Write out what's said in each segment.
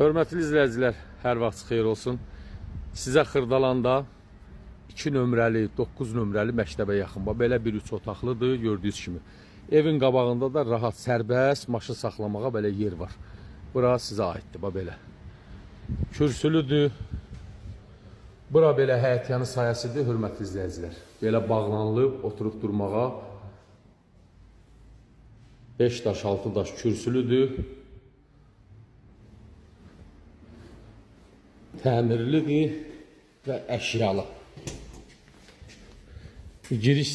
Hörmətli izləyicilər, hər vaxt xeyir olsun. Sizə Xırdalanda 2 nömrəli, 9 nömrəli məktəbə yaxın. Belə bir 3 otaqlıdır, gördüyünüz kimi. Evin qabağında da rahat, sərbəst maşın saxlamağa belə yer var. Bura sizə aiddir, belə. Kürsülüdür. Bura belə həyətyanı sayəsidir, hörmətli izləyicilər. Belə bağlanılıb, oturub durmağa 5 daş, 6 daş kürsülüdür. Təmirlidir və əşyalı. Giriş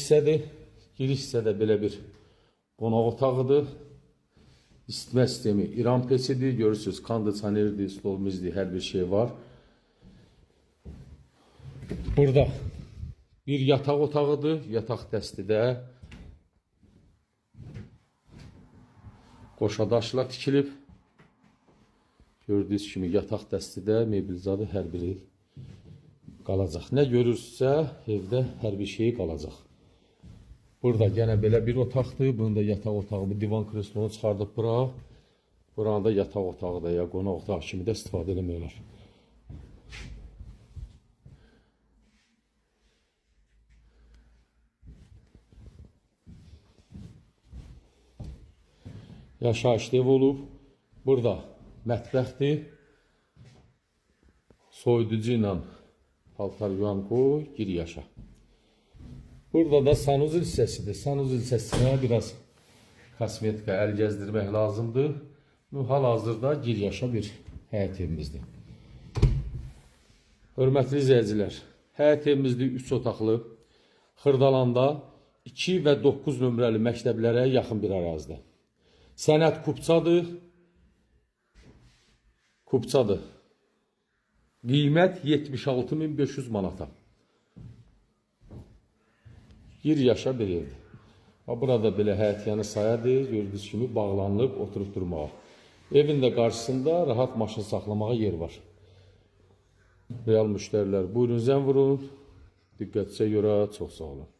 hissədə belə bir qonaq otağıdır. İsitmə sistemi İran pesidir. Görürsünüz, kondisionerdir, stolmizdir, hər bir şey var. Burada bir yataq otağıdır. Yataq dəstidə qoşadaşla tikilib. Gördüyünüz kimi yataq dəstidə meblizadı hər biri qalacaq. Nə görürsə evdə hər bir şey qalacaq. Burada yenə belə bir otaqdır. Bunun da yataq otağı, divan kreslonu çıxardıb bura. Buranın da yataq otağı da ya qonaq otağı kimi də istifadə eləmək olar. Yaşayışlı ev olub. Burada mətbəxdir. Soyuducu ilə paltar yuan qoy, gir yaşa. Burada da sanuzul hissəsidir. Sanuzul hissəsinə biraz kosmetika, əl gəzdirmək lazımdır. Hal-hazırda gir yaşa bir həyət evimizdir. Hörmətli izləyicilər, həyət evimizdir 3 otaqlı. Xırdalanda 2 və 9 nömrəli məktəblərə yaxın bir ərazidə. Sənət Kupçadır. Qiymət 76.500 manata. Gir yaşa bir evdir. Burada belə həyətyanı sayadır. Gördüyünüz kimi bağlanılıb, oturub durmağa. Evin də qarşısında rahat maşın saxlamağa yer var. Real müştərilər, buyurun zəng vurun. Diqqətinizə görə çox sağ olun.